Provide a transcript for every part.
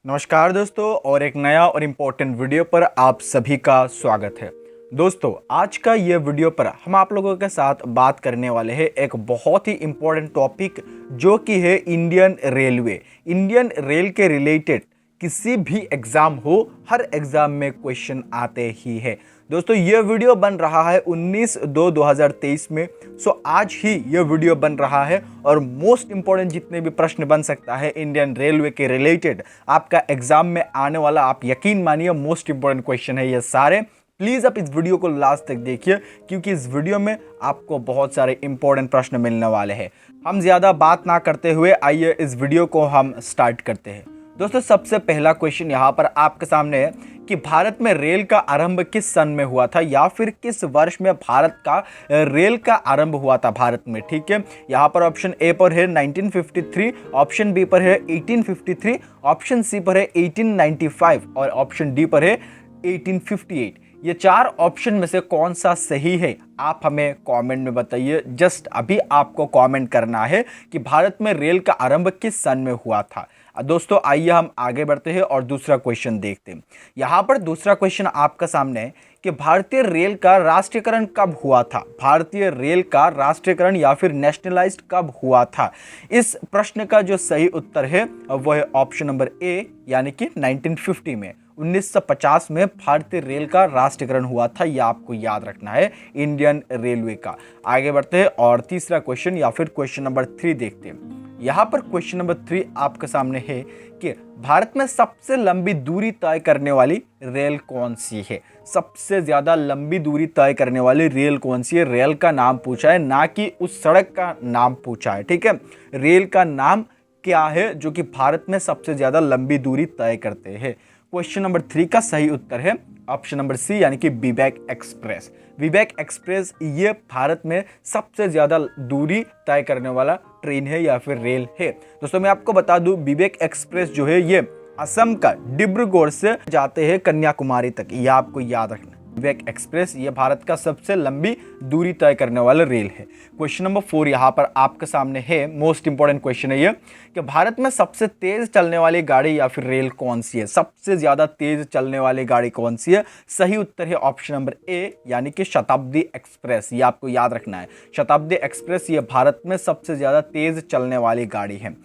नमस्कार दोस्तों, और एक नया और इम्पोर्टेंट वीडियो पर आप सभी का स्वागत है। दोस्तों, आज का ये वीडियो पर हम आप लोगों के साथ बात करने वाले हैं एक बहुत ही इम्पोर्टेंट टॉपिक, जो कि है इंडियन रेलवे। इंडियन रेल के रिलेटेड किसी भी एग्ज़ाम हो, हर एग्ज़ाम में क्वेश्चन आते ही है। दोस्तों, ये वीडियो बन रहा है 19/2/2023 में। आज ही ये वीडियो बन रहा है और मोस्ट इंपॉर्टेंट जितने भी प्रश्न बन सकता है इंडियन रेलवे के रिलेटेड आपका एग्जाम में आने वाला, आप यकीन मानिए मोस्ट इंपॉर्टेंट क्वेश्चन है ये सारे। प्लीज़ आप इस वीडियो को लास्ट तक देखिए, क्योंकि इस वीडियो में आपको बहुत सारे इंपॉर्टेंट प्रश्न मिलने वाले हैं। हम ज़्यादा बात ना करते हुए आइए इस वीडियो को हम स्टार्ट करते हैं। दोस्तों, सबसे पहला क्वेश्चन यहाँ पर आपके सामने है कि भारत में रेल का आरंभ किस सन में हुआ था, या फिर किस वर्ष में भारत का रेल का आरंभ हुआ था भारत में। ठीक है, यहाँ पर ऑप्शन ए पर है 1953, ऑप्शन बी पर है 1853, ऑप्शन सी पर है 1895 और ऑप्शन डी पर है 1858। ये चार ऑप्शन में से कौन सा सही है, आप हमें कमेंट में बताइए। जस्ट अभी आपको कमेंट करना है कि भारत में रेल का आरंभ किस सन में हुआ था। दोस्तों, आइए हम आगे बढ़ते हैं और दूसरा क्वेश्चन देखते हैं। यहाँ पर दूसरा क्वेश्चन आपका सामने है कि भारतीय रेल का राष्ट्रीयकरण कब हुआ था। भारतीय रेल का राष्ट्रीयकरण या फिर नेशनलाइज्ड कब हुआ था। इस प्रश्न का जो सही उत्तर है वह है ऑप्शन नंबर ए, यानी कि 1950 में। 1950 में भारतीय रेल का राष्ट्रीयकरण हुआ था, यह आपको याद रखना है इंडियन रेलवे का। आगे बढ़ते हैं और तीसरा क्वेश्चन या फिर क्वेश्चन नंबर 3 देखते हैं। यहाँ पर क्वेश्चन नंबर 3 आपके सामने है कि भारत में सबसे लंबी दूरी तय करने वाली रेल कौन सी है। सबसे ज्यादा लंबी दूरी तय करने वाली रेल कौन सी है। रेल का नाम पूछा है, ना कि उस सड़क का नाम पूछा है। ठीक है, रेल का नाम क्या है जो कि भारत में सबसे ज्यादा लंबी दूरी तय करते हैं। क्वेश्चन नंबर 3 का सही उत्तर है ऑप्शन नंबर सी, यानी कि विवेक एक्सप्रेस। विवेक एक्सप्रेस ये भारत में सबसे ज्यादा दूरी तय करने वाला ट्रेन है या फिर रेल है। दोस्तों, मैं आपको बता दूं, विवेक एक्सप्रेस जो है ये असम का डिब्रूगढ़ से जाते हैं कन्याकुमारी तक, ये आपको याद रखना। विवेक एक्सप्रेस ये भारत का सबसे लंबी दूरी तय करने वाला रेल है। क्वेश्चन नंबर 4 यहाँ पर आपके सामने है, मोस्ट इंपॉर्टेंट क्वेश्चन है ये कि भारत में सबसे तेज चलने वाली गाड़ी या फिर रेल कौन सी है। सबसे ज्यादा तेज चलने वाली गाड़ी कौन सी है। सही उत्तर है ऑप्शन नंबर ए, यानी कि शताब्दी एक्सप्रेस। ये आपको याद रखना है, शताब्दी एक्सप्रेस ये भारत में सबसे ज्यादा तेज चलने वाली गाड़ी है।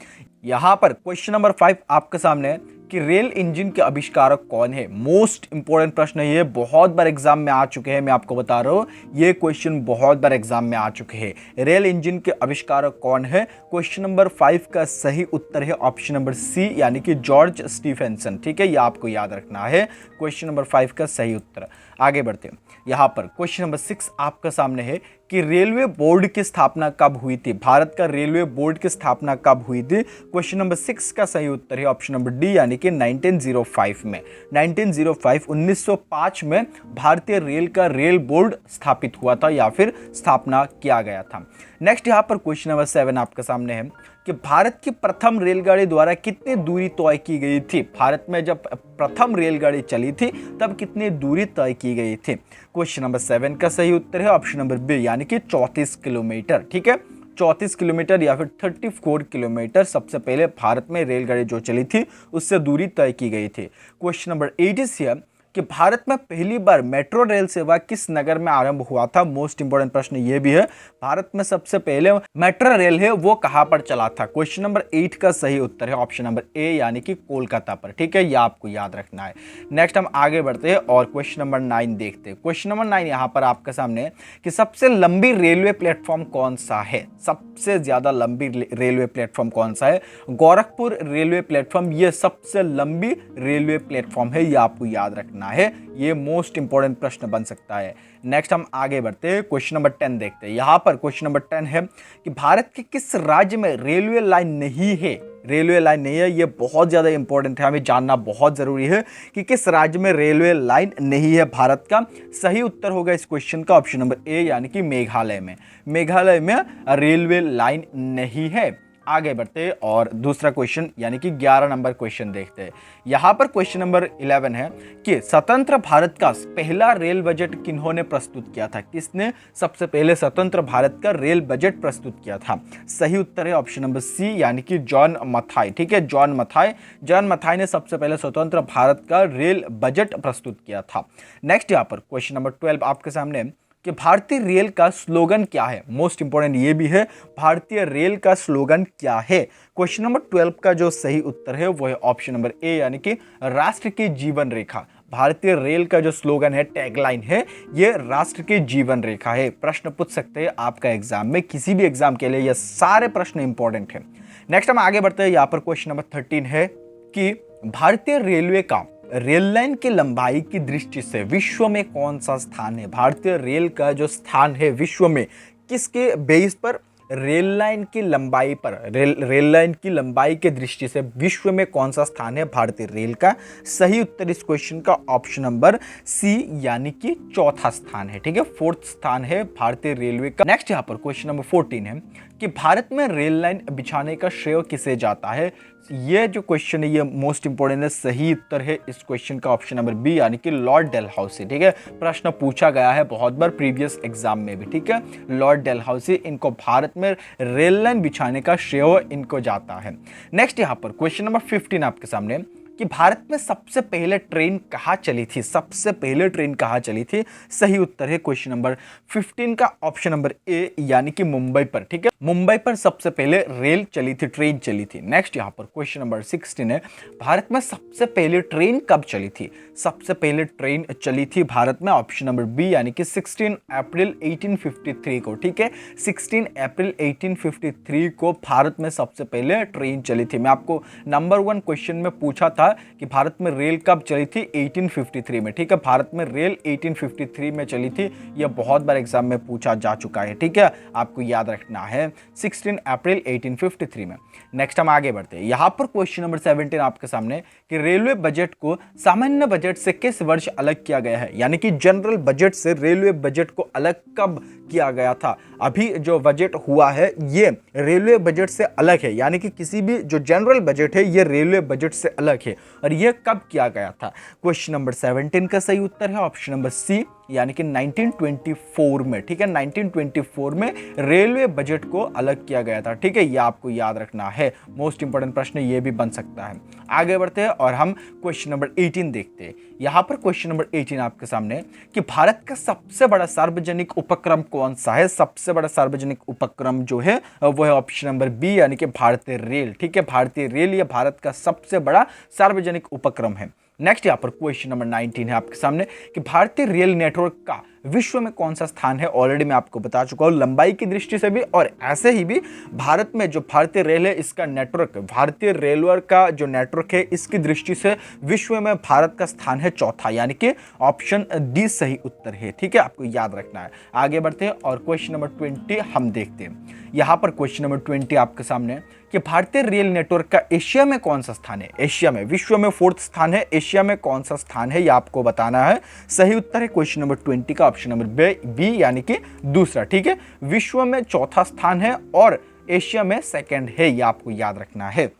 यहाँ पर क्वेश्चन नंबर 5 आपके सामने है कि रेल इंजन के आविष्कारक कौन है। मोस्ट इंपोर्टेंट प्रश्न है ये, बहुत बार एग्जाम में आ चुके हैं। मैं आपको बता रहा हूँ ये क्वेश्चन बहुत बार एग्जाम में आ चुके हैं। रेल इंजन के आविष्कारक कौन है। क्वेश्चन नंबर 5 का सही उत्तर है ऑप्शन नंबर सी, यानी कि जॉर्ज स्टीफेंसन। ठीक है, ये आपको याद रखना है क्वेश्चन नंबर 5 का सही उत्तर। आगे बढ़ते हैं, यहाँ पर क्वेश्चन नंबर 6 आपका सामने है कि रेलवे बोर्ड की स्थापना कब हुई थी। भारत का रेलवे बोर्ड की स्थापना कब हुई थी। क्वेश्चन नंबर 6 का सही उत्तर है ऑप्शन नंबर डी, यानी कि 1905 में। 1905 में भारतीय रेल का रेल बोर्ड स्थापित हुआ था या फिर स्थापना किया गया था। नेक्स्ट यहाँ पर क्वेश्चन नंबर 7 आपके सामने है कि भारत की प्रथम रेलगाड़ी द्वारा कितनी दूरी तय की गई थी। भारत में जब प्रथम रेलगाड़ी चली थी तब कितनी दूरी तय की गई थी। क्वेश्चन नंबर 7 का सही उत्तर है ऑप्शन नंबर बी, यानी कि 34 किलोमीटर। ठीक है, 34 किलोमीटर या फिर 34 किलोमीटर सबसे पहले भारत में रेलगाड़ी जो चली थी उससे दूरी तय की गई थी। क्वेश्चन नंबर 8 इज हियर कि भारत में पहली बार मेट्रो रेल सेवा किस नगर में आरंभ हुआ था। मोस्ट इंपोर्टेंट प्रश्न ये भी है, भारत में सबसे पहले मेट्रो रेल है वो कहां पर चला था। क्वेश्चन नंबर 8 का सही उत्तर है ऑप्शन नंबर ए, यानी कि कोलकाता पर। ठीक है, ये आपको याद रखना है। नेक्स्ट हम आगे बढ़ते हैं और क्वेश्चन नंबर 9 देखते हैं। क्वेश्चन नंबर 9 यहाँ पर आपके सामने है कि सबसे लंबी रेलवे प्लेटफॉर्म कौन सा है। सबसे ज्यादा लंबी रेलवे प्लेटफॉर्म कौन सा है। गोरखपुर रेलवे प्लेटफॉर्म ये सबसे लंबी रेलवे प्लेटफॉर्म है, ये आपको याद रखना है। ये मोस्ट इंपॉर्टेंट प्रश्न बन सकता है। नेक्स्ट हम आगे बढ़ते हैं, क्वेश्चन नंबर 10 देखते हैं। यहां पर क्वेश्चन नंबर 10 है कि भारत के किस राज्य में रेलवे लाइन नहीं है। रेलवे लाइन नहीं है, ये बहुत ज्यादा इंपॉर्टेंट है, हमें जानना बहुत जरूरी है कि किस राज्य में रेलवे लाइन नहीं है भारत का। सही उत्तर होगा इस क्वेश्चन का ऑप्शन नंबर ए, यानी कि मेघालय में। मेघालय में रेलवे लाइन नहीं है। आगे बढ़ते और दूसरा क्वेश्चन यानी कि 11 नंबर क्वेश्चन देखते हैं। यहाँ पर क्वेश्चन नंबर 11 है कि स्वतंत्र भारत का पहला रेल बजट किन्होंने प्रस्तुत किया था? किसने सबसे पहले स्वतंत्र भारत का रेल बजट प्रस्तुत किया था? सही उत्तर है ऑप्शन नंबर सी यानी कि जॉन मथाई। ठीक है, जॉन मथाई ने सबसे पहले स्वतंत्र भारत का रेल बजट प्रस्तुत किया था। नेक्स्ट यहाँ पर क्वेश्चन नंबर 12 आपके सामने कि भारतीय रेल का स्लोगन क्या है? मोस्ट इंपोर्टेंट ये भी है, भारतीय रेल का स्लोगन क्या है? क्वेश्चन नंबर 12 का जो सही उत्तर है वो है ऑप्शन नंबर ए यानी कि राष्ट्र की जीवन रेखा। भारतीय रेल का जो स्लोगन है, टैगलाइन है, ये राष्ट्र की जीवन रेखा है। प्रश्न पूछ सकते हैं आपका एग्जाम में, किसी भी एग्जाम के लिए ये सारे प्रश्न इंपॉर्टेंट है। नेक्स्ट हम आगे बढ़ते हैं। यहाँ पर क्वेश्चन नंबर 13 है कि भारतीय रेलवे का रेल लाइन की लंबाई की दृष्टि से विश्व में कौन सा स्थान है? भारतीय रेल का जो स्थान है विश्व में, किसके बेस पर? रेल लाइन की लंबाई पर, रेल लाइन की लंबाई के दृष्टि से विश्व में कौन सा स्थान है भारतीय रेल का? सही उत्तर इस क्वेश्चन का ऑप्शन नंबर सी यानी कि चौथा स्थान है। ठीक है, फोर्थ स्थान है भारतीय रेलवे का। नेक्स्ट यहाँ पर क्वेश्चन नंबर 14 है कि भारत में रेल लाइन बिछाने का श्रेय किसे जाता है? ये जो क्वेश्चन है ये मोस्ट इंपोर्टेंट है। सही उत्तर है इस क्वेश्चन का ऑप्शन नंबर बी यानी कि लॉर्ड डेलहाउसी। ठीक है, प्रश्न पूछा गया है बहुत बार प्रीवियस एग्जाम में भी। ठीक है, लॉर्ड डेलहाउसी, इनको भारत में रेल लाइन बिछाने का श्रेय इनको जाता है। नेक्स्ट यहाँ पर क्वेश्चन नंबर 15 आपके सामने कि भारत में सबसे पहले ट्रेन कहाँ चली थी? सबसे पहले ट्रेन कहाँ चली थी? सही उत्तर है क्वेश्चन नंबर 15 का ऑप्शन नंबर ए यानी कि मुंबई पर। ठीक है, मुंबई पर सबसे पहले रेल चली थी, ट्रेन चली थी। नेक्स्ट यहाँ पर क्वेश्चन नंबर 16 है, भारत में सबसे पहले ट्रेन कब चली थी? सबसे पहले ट्रेन चली थी भारत में ऑप्शन नंबर बी यानी कि 16 अप्रैल 1853 को। ठीक है, 16 अप्रैल 1853 को भारत में सबसे पहले ट्रेन चली थी। मैं आपको नंबर 1 क्वेश्चन में पूछा था कि भारत में रेल कब चली थी? 1853 में। ठीक है, भारत में रेल 1853 में चली थी। यह बहुत बार एग्जाम में पूछा जा चुका है। ठीक है, आपको याद रखना है 16 अप्रैल 1853 में। नेक्स्ट हम आगे बढ़ते हैं। यहां पर क्वेश्चन नंबर 17 आपके सामने कि रेलवे बजट को सामान्य बजट से किस वर्ष अलग किया गया है? यानी कि जनरल बजट से रेलवे बजट को अलग कब किया गया था? अभी जो बजट हुआ है ये रेलवे बजट से अलग है, यानी कि किसी भी जो जनरल बजट है ये रेलवे बजट से अलग है। और ये कब किया गया था? क्वेश्चन नंबर 17 का सही उत्तर है ऑप्शन नंबर सी यानी कि 1924 में। ठीक है, 1924 में रेलवे बजट को अलग किया गया था। ठीक है, ये आपको याद रखना है, मोस्ट इंपोर्टेंट प्रश्न ये भी बन सकता है। आगे बढ़ते हैं और हम क्वेश्चन नंबर 18 देखते हैं। यहां पर क्वेश्चन नंबर 18 आपके सामने कि भारत का सबसे बड़ा सार्वजनिक उपक्रम कौन सा है? सबसे बड़ा सार्वजनिक उपक्रम जो है वो है ऑप्शन नंबर बी यानी कि भारतीय रेल। ठीक है, भारतीय रेल ये भारत का सबसे बड़ा सार्वजनिक उपक्रम है। नेक्स्ट यहाँ पर क्वेश्चन नंबर 19 है आपके सामने कि भारतीय रेल नेटवर्क का विश्व में कौन सा स्थान है? ऑलरेडी मैं आपको बता चुका हूं लंबाई की दृष्टि से भी और ऐसे ही भी भारत में जो भारतीय रेल है इसका नेटवर्क, भारतीय रेलवे का जो नेटवर्क है इसकी दृष्टि से विश्व में भारत का स्थान है चौथा, यानी कि ऑप्शन डी सही उत्तर है। ठीक है, आपको याद रखना है। आगे बढ़ते हैं और क्वेश्चन नंबर 20 हम देखते हैं। यहां पर क्वेश्चन नंबर 20 आपके सामने कि भारतीय रेल नेटवर्क का एशिया में कौन सा स्थान है? एशिया में, विश्व में 4th स्थान है, एशिया में कौन सा स्थान है ये आपको बताना है। सही उत्तर है क्वेश्चन नंबर 20 का ऑप्शन नंबर बी यानी कि दूसरा। ठीक है, विश्व में चौथा स्थान है और एशिया में 2nd है, ये आपको याद रखना है।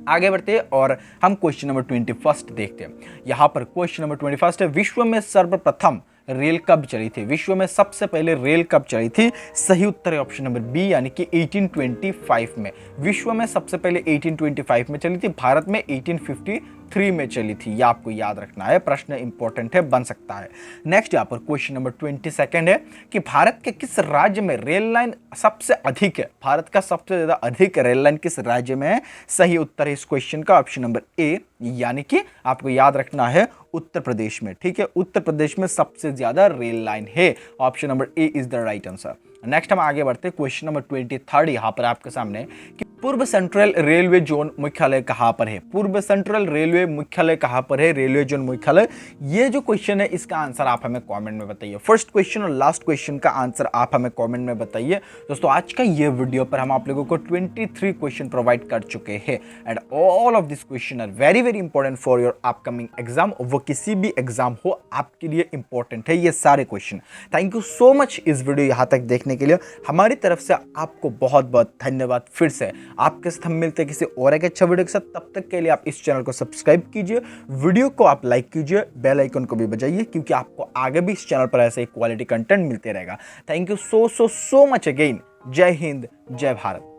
आगे बढ़ते हैं और हम क्वेश्चन नंबर 21 देखते हैं। यहां पर क्वेश्चन नंबर 21 है, विश्व में सर्वप्रथम रेल कब चली थी? विश्व में सबसे पहले रेल कब चली थी? सही उत्तर है ऑप्शन नंबर बी यानी कि 1825 में। विश्व में सबसे पहले 1825 में चली थी, भारत में 1853 में चली थी। यह आपको याद रखना है, प्रश्न इंपॉर्टेंट है, बन सकता है। नेक्स्ट यहाँ पर क्वेश्चन नंबर 22 है कि भारत के किस राज्य में रेल लाइन सबसे अधिक है? भारत का सबसे ज्यादा अधिक रेल लाइन किस राज्य में है? सही उत्तर है इस क्वेश्चन का ऑप्शन नंबर ए यानी कि आपको याद रखना है उत्तर प्रदेश में। ठीक है, उत्तर प्रदेश में सबसे ज्यादा रेल लाइन है, option number A is the right answer. Next हम आगे बढ़ते हैं क्वेश्चन नंबर 23 यहां पर आपके सामने कि पूर्व सेंट्रल रेलवे जोन मुख्यालय कहां पर है? पूर्व सेंट्रल रेलवे मुख्यालय कहां पर है? रेलवे जोन मुख्यालय, ये जो क्वेश्चन है इसका आंसर आप हमें कमेंट में बताइए। फर्स्ट क्वेश्चन और लास्ट क्वेश्चन का आंसर आप हमें कमेंट में बताइए। दोस्तों आज का ये वीडियो पर हम आप लोगों को 23 क्वेश्चन प्रोवाइड कर चुके हैं and all of this question are very very important for your upcoming exam. वो किसी भी एग्जाम हो आपके लिए इंपॉर्टेंट है ये सारे question. Thank you so much इस वीडियो यहां तक देखने देखने के लिए हमारी तरफ से आपको बहुत बहुत धन्यवाद। फिर से आपके साथ हम मिलते हैं किसी और एक अच्छा वीडियो के साथ। तब तक के लिए आप इस चैनल को सब्सक्राइब कीजिए, वीडियो को आप लाइक कीजिए, बेल आइकन को भी बजाइए, क्योंकि आपको आगे भी इस चैनल पर ऐसे ही क्वालिटी कंटेंट मिलते रहेगा। Thank you so much again. जय हिंद, जय भारत।